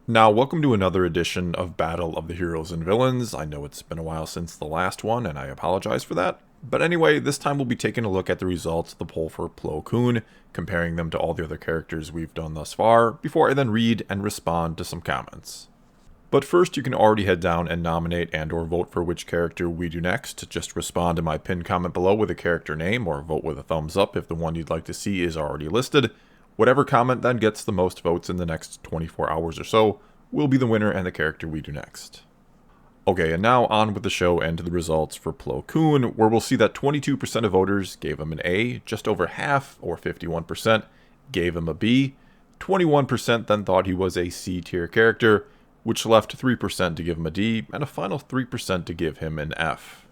Now, welcome to another edition of Battle of the Heroes and Villains. I know it's been a while since the last one, and I apologize for that. But anyway, this time we'll be taking a look at the results of the poll for Plo Koon, comparing them to all the other characters we've done thus far, before I then read and respond to some comments. But first, you can already head down and nominate and or vote for which character we do next. Just respond to my pinned comment below with a character name, or vote with a thumbs up if the one you'd like to see is already listed. Whatever comment then gets the most votes in the next 24 hours or so will be the winner and the character we do next. Okay, and now on with the show and to the results for Plo Koon, where we'll see that 22% of voters gave him an A, just over half, or 51%, gave him a B, 21% then thought he was a C tier character, which left 3% to give him a D, and a final 3% to give him an F.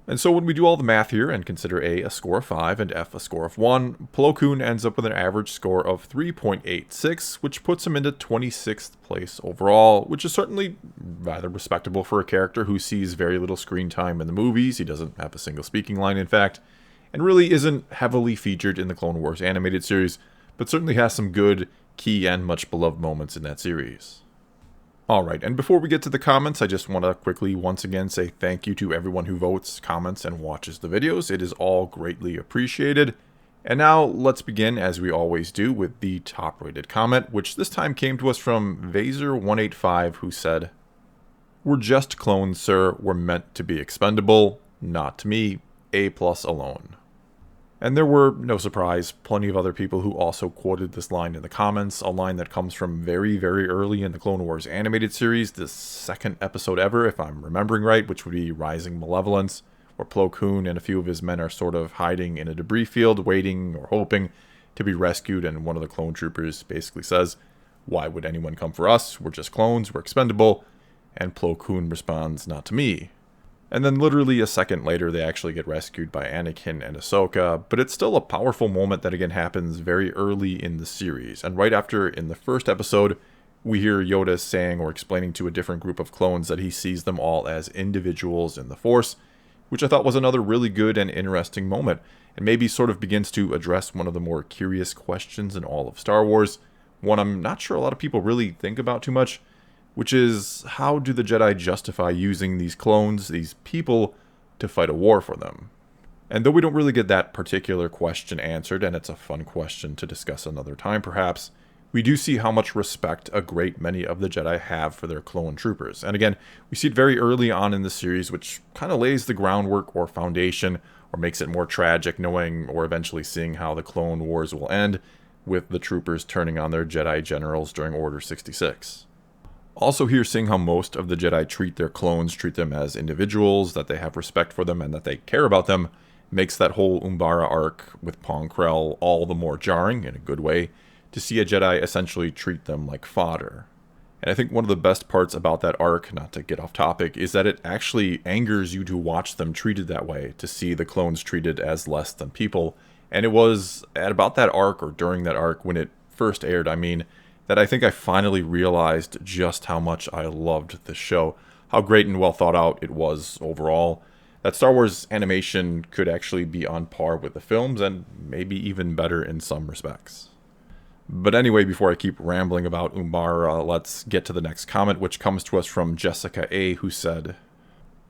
And so when we do all the math here and consider A score of 5 and F a score of 1, Plo Koon ends up with an average score of 3.86, which puts him into 26th place overall, which is certainly rather respectable for a character who sees very little screen time in the movies. He doesn't have a single speaking line, in fact, and really isn't heavily featured in the Clone Wars animated series, but certainly has some good, key, and much beloved moments in that series. Alright, and before we get to the comments, I just want to quickly once again say thank you to everyone who votes, comments, and watches the videos. It is all greatly appreciated. And now, let's begin, as we always do, with the top-rated comment, which this time came to us from Vaser185, who said, "We're just clones, sir. We're meant to be expendable. Not me. A+ alone." And there were, no surprise, plenty of other people who also quoted this line in the comments, a line that comes from very, very early in the Clone Wars animated series, the second episode ever, if I'm remembering right, which would be Rising Malevolence, where Plo Koon and a few of his men are sort of hiding in a debris field, waiting or hoping to be rescued, and one of the clone troopers basically says, "Why would anyone come for us? We're just clones, we're expendable," and Plo Koon responds, "Not to me." And then literally a second later, they actually get rescued by Anakin and Ahsoka, but it's still a powerful moment that again happens very early in the series. And right after, in the first episode, we hear Yoda saying or explaining to a different group of clones that he sees them all as individuals in the Force, which I thought was another really good and interesting moment, and maybe sort of begins to address one of the more curious questions in all of Star Wars, one I'm not sure a lot of people really think about too much, which is, how do the Jedi justify using these clones, these people, to fight a war for them? And though we don't really get that particular question answered, and it's a fun question to discuss another time perhaps, we do see how much respect a great many of the Jedi have for their clone troopers. And again, we see it very early on in the series, which kind of lays the groundwork or foundation, or makes it more tragic knowing or eventually seeing how the Clone Wars will end, with the troopers turning on their Jedi generals during Order 66. Also here seeing how most of the Jedi treat their clones, treat them as individuals, that they have respect for them and that they care about them, makes that whole Umbara arc with Pong Krell all the more jarring, in a good way, to see a Jedi essentially treat them like fodder. And I think one of the best parts about that arc, not to get off topic, is that it actually angers you to watch them treated that way, to see the clones treated as less than people. And it was at about that arc, or during that arc, when it first aired, that I think I finally realized just how much I loved this show, how great and well thought out it was overall, that Star Wars animation could actually be on par with the films, and maybe even better in some respects. But anyway, before I keep rambling about Umbara, let's get to the next comment, which comes to us from Jessica A., who said,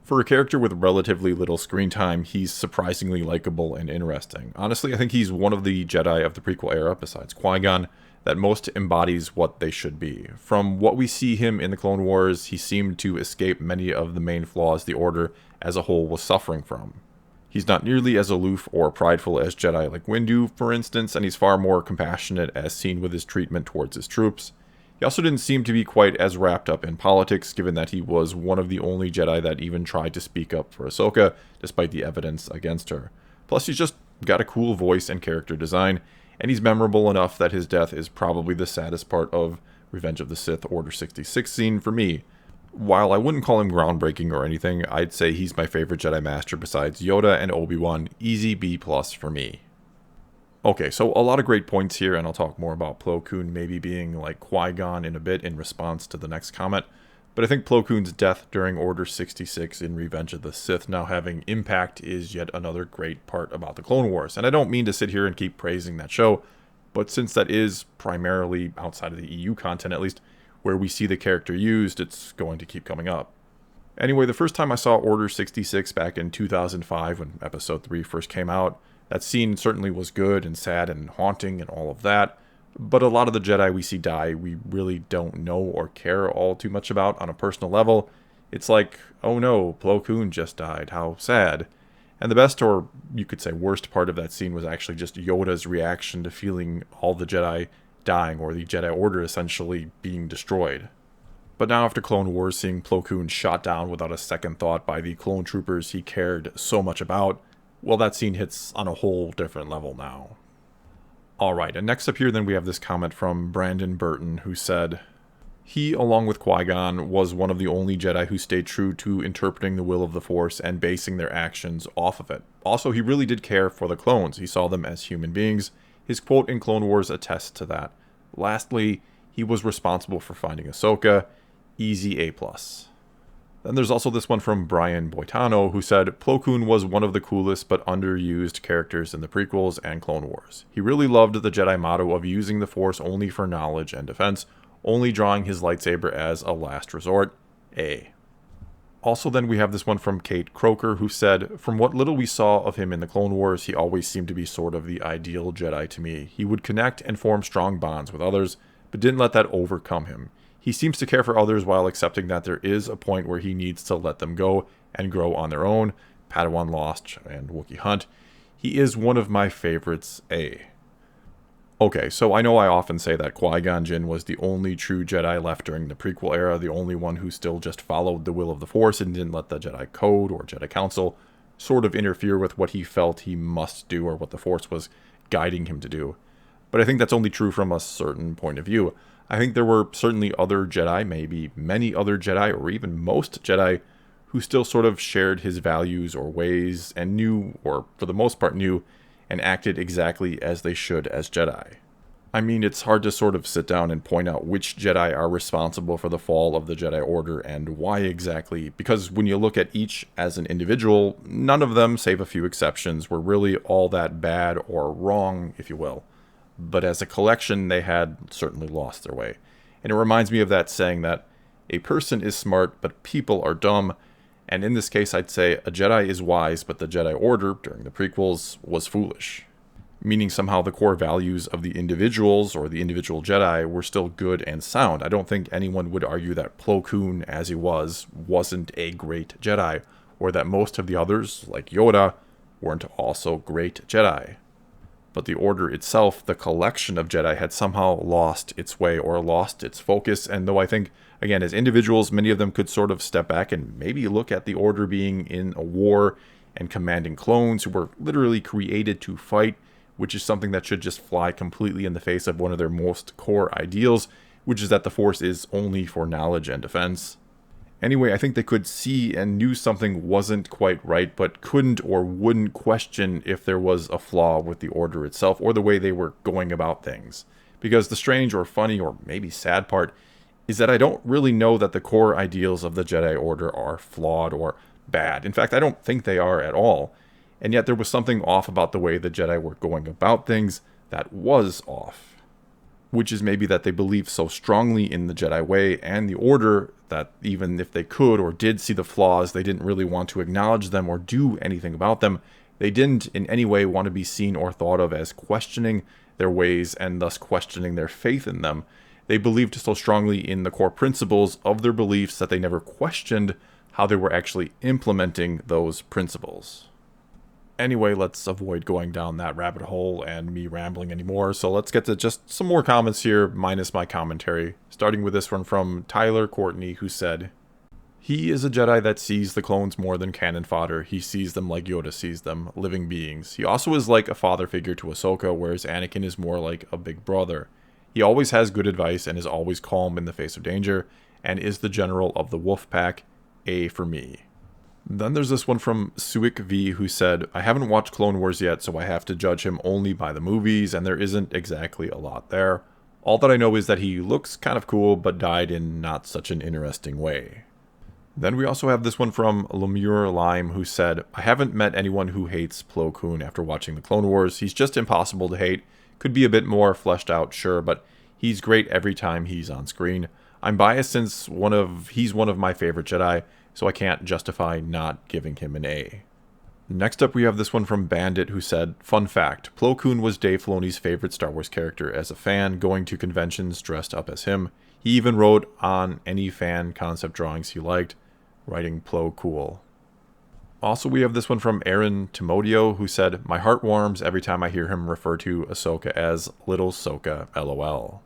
"For a character with relatively little screen time, he's surprisingly likable and interesting. Honestly, I think he's one of the Jedi of the prequel era, besides Qui-Gon, that most embodies what they should be. From what we see him in the Clone Wars, he seemed to escape many of the main flaws the Order as a whole was suffering from. He's not nearly as aloof or prideful as Jedi like Windu, for instance, and he's far more compassionate as seen with his treatment towards his troops. He also didn't seem to be quite as wrapped up in politics, given that he was one of the only Jedi that even tried to speak up for Ahsoka, despite the evidence against her. Plus, he's just got a cool voice and character design, and he's memorable enough that his death is probably the saddest part of Revenge of the Sith Order 66 scene for me. While I wouldn't call him groundbreaking or anything, I'd say he's my favorite Jedi Master besides Yoda and Obi-Wan, easy B+ for me." Okay, so a lot of great points here, and I'll talk more about Plo Koon maybe being like Qui-Gon in a bit in response to the next comment. But I think Plo Koon's death during Order 66 in Revenge of the Sith now having impact is yet another great part about the Clone Wars. And I don't mean to sit here and keep praising that show, but since that is primarily, outside of the EU content at least, where we see the character used, it's going to keep coming up. Anyway, the first time I saw Order 66 back in 2005 when Episode 3 first came out, that scene certainly was good and sad and haunting and all of that, but a lot of the Jedi we see die we really don't know or care all too much about on a personal level. It's like, oh no, Plo Koon just died, how sad. And the best, or you could say worst part of that scene was actually just Yoda's reaction to feeling all the Jedi dying, or the Jedi Order essentially being destroyed. But now after Clone Wars, seeing Plo Koon shot down without a second thought by the clone troopers he cared so much about, well, that scene hits on a whole different level now. Alright, and next up here then we have this comment from Brandon Burton, who said, he, along with Qui-Gon, was one of the only Jedi who stayed true to interpreting the will of the Force and basing their actions off of it. Also, he really did care for the clones. He saw them as human beings. His quote in Clone Wars attests to that. Lastly, he was responsible for finding Ahsoka. Easy A+. Then there's also this one from Brian Boitano, who said, Plo Koon was one of the coolest but underused characters in the prequels and Clone Wars. He really loved the Jedi motto of using the Force only for knowledge and defense, only drawing his lightsaber as a last resort. A. Also then we have this one from Kate Croker, who said, from what little we saw of him in the Clone Wars, he always seemed to be sort of the ideal Jedi to me. He would connect and form strong bonds with others, but didn't let that overcome him. He seems to care for others while accepting that there is a point where he needs to let them go and grow on their own. Padawan Lost and Wookiee Hunt. He is one of my favorites. A. Okay, so I know I often say that Qui-Gon Jinn was the only true Jedi left during the prequel era, the only one who still just followed the will of the Force and didn't let the Jedi Code or Jedi Council sort of interfere with what he felt he must do or what the Force was guiding him to do. But I think that's only true from a certain point of view. I think there were certainly other Jedi, maybe many other Jedi, or even most Jedi, who still sort of shared his values or ways and knew, or for the most part knew, and acted exactly as they should as Jedi. I mean, it's hard to sort of sit down and point out which Jedi are responsible for the fall of the Jedi Order and why exactly, because when you look at each as an individual, none of them, save a few exceptions, were really all that bad or wrong, if you will. But as a collection, they had certainly lost their way. And it reminds me of that saying that a person is smart, but people are dumb. And in this case, I'd say a Jedi is wise, but the Jedi Order, during the prequels, was foolish. Meaning somehow the core values of the individuals, or the individual Jedi, were still good and sound. I don't think anyone would argue that Plo Koon, as he was, wasn't a great Jedi, or that most of the others, like Yoda, weren't also great Jedi. But the Order itself, the collection of Jedi, had somehow lost its way or lost its focus. And though I think, again, as individuals, many of them could sort of step back and maybe look at the Order being in a war and commanding clones who were literally created to fight, which is something that should just fly completely in the face of one of their most core ideals, which is that the Force is only for knowledge and defense. Anyway, I think they could see and knew something wasn't quite right, but couldn't or wouldn't question if there was a flaw with the Order itself or the way they were going about things. Because the strange or funny or maybe sad part is that I don't really know that the core ideals of the Jedi Order are flawed or bad. In fact, I don't think they are at all. And yet there was something off about the way the Jedi were going about things that was off. Which is maybe that they believed so strongly in the Jedi way and the Order that even if they could or did see the flaws, they didn't really want to acknowledge them or do anything about them. They didn't in any way want to be seen or thought of as questioning their ways and thus questioning their faith in them. They believed so strongly in the core principles of their beliefs that they never questioned how they were actually implementing those principles. Anyway, let's avoid going down that rabbit hole and me rambling anymore, so let's get to just some more comments here, minus my commentary, starting with this one from Tyler Courtney, who said, he is a Jedi that sees the clones more than cannon fodder. He sees them like Yoda sees them, living beings. He also is like a father figure to Ahsoka, whereas Anakin is more like a big brother. He always has good advice and is always calm in the face of danger, and is the general of the wolf pack. A for me. Then there's this one from Suik V, who said, I haven't watched Clone Wars yet, so I have to judge him only by the movies, and there isn't exactly a lot there. All that I know is that he looks kind of cool, but died in not such an interesting way. Then we also have this one from Lemure Lime, who said, I haven't met anyone who hates Plo Koon after watching the Clone Wars. He's just impossible to hate. Could be a bit more fleshed out, sure, but he's great every time he's on screen. I'm biased since he's one of my favorite Jedi, so I can't justify not giving him an A. Next up, we have this one from Bandit, who said, "Fun fact, Plo Koon was Dave Filoni's favorite Star Wars character as a fan, going to conventions dressed up as him. He even wrote on any fan concept drawings he liked, writing Plo Cool." Also, we have this one from Aaron Timodio, who said, "My heart warms every time I hear him refer to Ahsoka as Little Soka, LOL."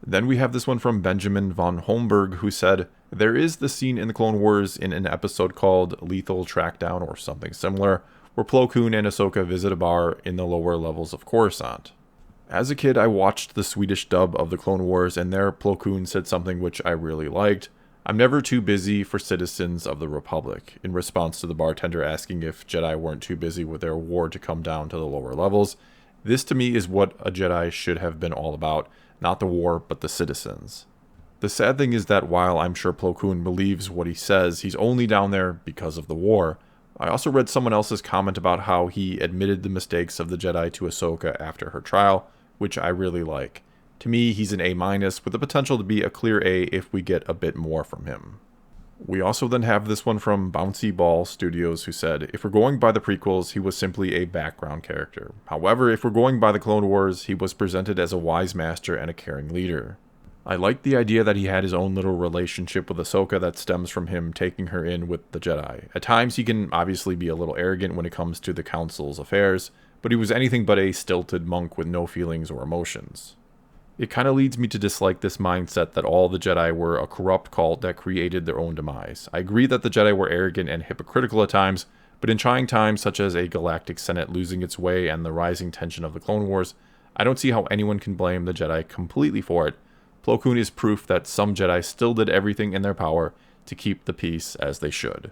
Then we have this one from Benjamin von Holmberg, who said, "There is the scene in the Clone Wars in an episode called Lethal Trackdown or something similar, where Plo Koon and Ahsoka visit a bar in the lower levels of Coruscant. As a kid, I watched the Swedish dub of the Clone Wars, and there Plo Koon said something which I really liked. 'I'm never too busy for citizens of the Republic,' in response to the bartender asking if Jedi weren't too busy with their war to come down to the lower levels. This to me is what a Jedi should have been all about. Not the war, but the citizens." The sad thing is that while I'm sure Plo Koon believes what he says, he's only down there because of the war. I also read someone else's comment about how he admitted the mistakes of the Jedi to Ahsoka after her trial, which I really like. To me, he's an A- with the potential to be a clear A if we get a bit more from him. We also then have this one from Bouncy Ball Studios, who said, "If we're going by the prequels, he was simply a background character. However, if we're going by the Clone Wars, he was presented as a wise master and a caring leader. I like the idea that he had his own little relationship with Ahsoka that stems from him taking her in with the Jedi. At times, he can obviously be a little arrogant when it comes to the Council's affairs, but he was anything but a stilted monk with no feelings or emotions. It kind of leads me to dislike this mindset that all the Jedi were a corrupt cult that created their own demise. I agree that the Jedi were arrogant and hypocritical at times, but in trying times such as a galactic senate losing its way and the rising tension of the Clone Wars, I don't see how anyone can blame the Jedi completely for it. Plo Koon is proof that some Jedi still did everything in their power to keep the peace as they should."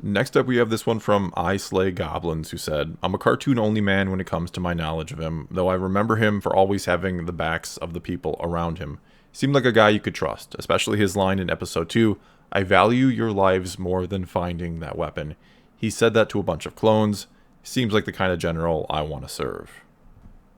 Next up, we have this one from I Slay Goblins, who said, "I'm a cartoon-only man when it comes to my knowledge of him, though I remember him for always having the backs of the people around him. Seemed like a guy you could trust, especially his line in Episode 2, 'I value your lives more than finding that weapon.' He said that to a bunch of clones. Seems like the kind of general I want to serve."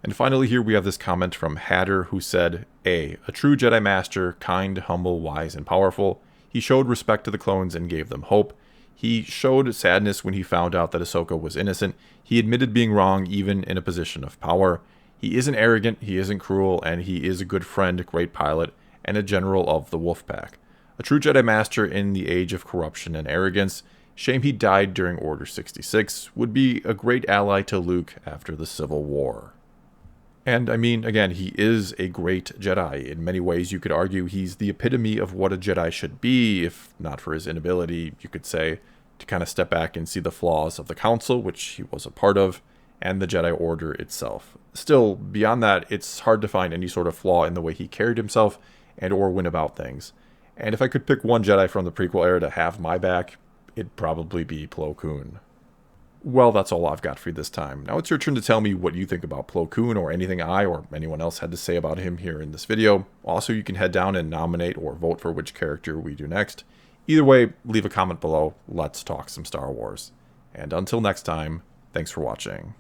And finally here we have this comment from Hatter, who said, "A true Jedi Master, kind, humble, wise, and powerful. He showed respect to the clones and gave them hope. He showed sadness when he found out that Ahsoka was innocent. He admitted being wrong even in a position of power. He isn't arrogant, he isn't cruel, and he is a good friend, great pilot, and a general of the Wolfpack. A true Jedi Master in the age of corruption and arrogance. Shame he died during Order 66. Would be a great ally to Luke after the Civil War." And I mean, again, he is a great Jedi. In many ways, you could argue he's the epitome of what a Jedi should be, if not for his inability, you could say, to kind of step back and see the flaws of the Council, which he was a part of, and the Jedi Order itself. Still, beyond that, it's hard to find any sort of flaw in the way he carried himself and or went about things. And if I could pick one Jedi from the prequel era to have my back, it'd probably be Plo Koon. Well, that's all I've got for you this time. Now it's your turn to tell me what you think about Plo Koon or anything I or anyone else had to say about him here in this video. Also, you can head down and nominate or vote for which character we do next. Either way, leave a comment below. Let's talk some Star Wars. And until next time, thanks for watching.